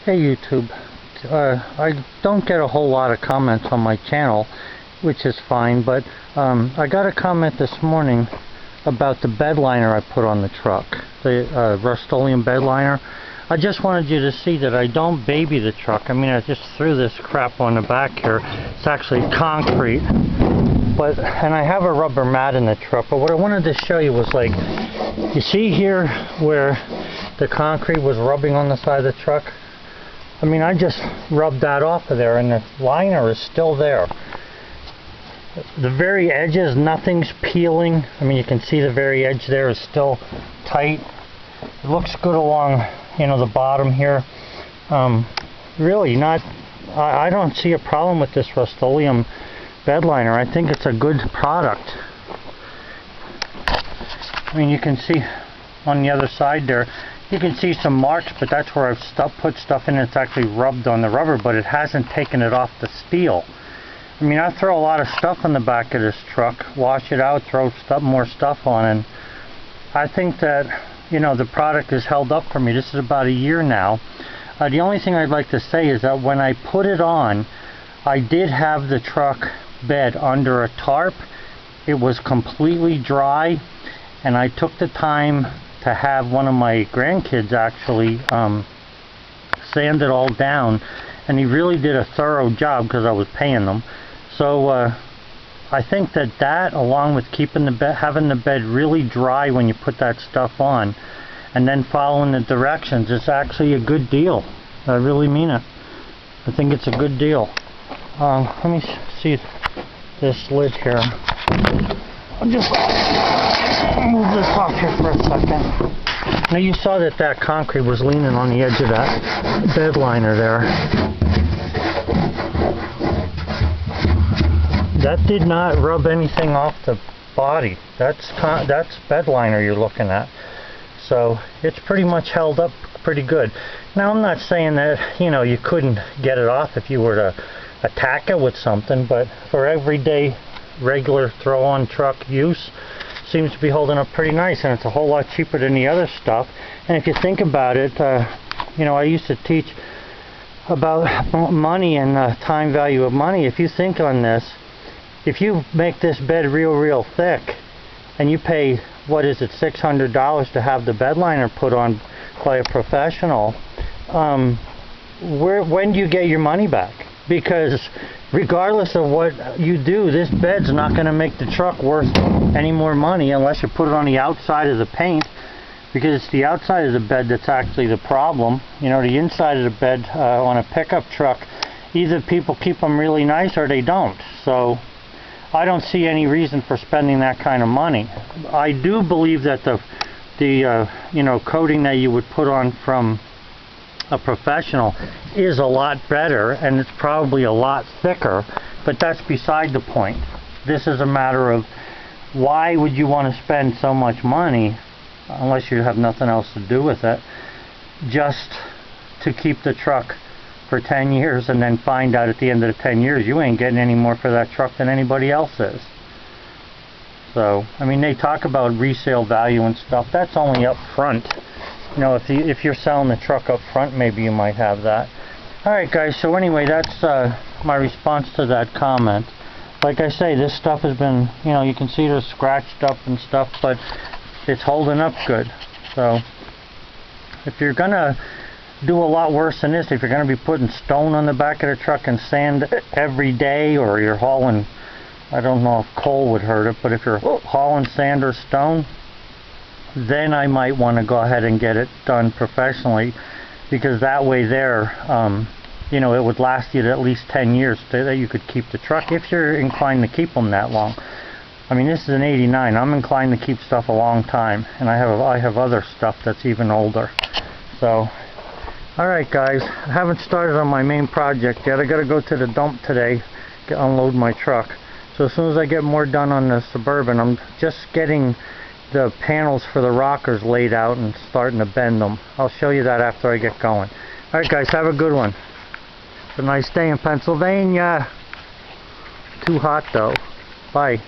Hey YouTube, I don't get a whole lot of comments on my channel, which is fine, but I got a comment this morning about the bedliner I put on the truck, the Rust-Oleum bedliner. I just wanted you to see that I don't baby the truck. I mean, I just threw this crap on the back here. It's actually concrete, and I have a rubber mat in the truck, but what I wanted to show you was, like, you see here where the concrete was rubbing on the side of the truck? I mean, I just rubbed that off of there and the liner is still there. The very edges, nothing's peeling. I mean, you can see the very edge there is still tight. It looks good along, you know, the bottom here. Really not, I don't see a problem with this Rust-Oleum bedliner. I think it's a good product. I mean, you can see on the other side there, you can see some marks, but that's where I've put stuff in. It's actually rubbed on the rubber, but it hasn't taken it off the steel. I mean, I throw a lot of stuff on the back of this truck, wash it out, throw more stuff on, and I think that, you know, the product is held up for me. This is about a year now. The only thing I'd like to say is that when I put it on, I did have the truck bed under a tarp. It was completely dry, and I took the time to have one of my grandkids actually sand it all down, and he really did a thorough job because I was paying them. So I think that along with keeping the bed, having the bed really dry when you put that stuff on, and then following the directions, it's actually a good deal. I really mean it. I think it's a good deal. Let me see this lid here. I'll just move this off here for a second. Now you saw that concrete was leaning on the edge of that bed liner there. That did not rub anything off the body. That's bed liner you're looking at. So it's pretty much held up pretty good. Now I'm not saying that, you know, you couldn't get it off if you were to attack it with something, but for everyday regular throw-on truck use, seems to be holding up pretty nice, and it's a whole lot cheaper than the other stuff. And if you think about it, you know, I used to teach about money and time value of money. If you think on this, if you make this bed real thick and you pay, what is it, $600 to have the bedliner put on by a professional, when do you get your money back? Because regardless of what you do, this bed's not going to make the truck worth any more money unless you put it on the outside of the paint, because it's the outside of the bed that's actually the problem. You know, the inside of the bed on a pickup truck, either people keep them really nice or they don't. So I don't see any reason for spending that kind of money. I do believe that the you know, coating that you would put on from a professional is a lot better, and it's probably a lot thicker, but that's beside the point. This is a matter of, why would you want to spend so much money, unless you have nothing else to do with it, just to keep the truck for 10 years and then find out at the end of the 10 years you ain't getting any more for that truck than anybody else is. So, I mean, they talk about resale value and stuff. That's only up front. You know, if you're selling the truck up front, maybe you might have that. Alright guys, so anyway, that's my response to that comment. Like I say, this stuff has been, you know, you can see they're scratched up and stuff, but it's holding up good. So if you're gonna do a lot worse than this, if you're gonna be putting stone on the back of the truck and sand every day, or you're hauling, I don't know if coal would hurt it, but if you're hauling sand or stone, then I might want to go ahead and get it done professionally, because that way there, you know, it would last you at least 10 years that you could keep the truck, if you're inclined to keep them that long. I mean, this is an 89. I'm inclined to keep stuff a long time, and I have other stuff that's even older. So, alright guys, I haven't started on my main project yet. I gotta go to the dump today to unload my truck. So as soon as I get more done on the Suburban, I'm just getting the panels for the rockers laid out and starting to bend them. I'll show you that after I get going. Alright guys, have a good one. It's a nice day in Pennsylvania. Too hot though. Bye.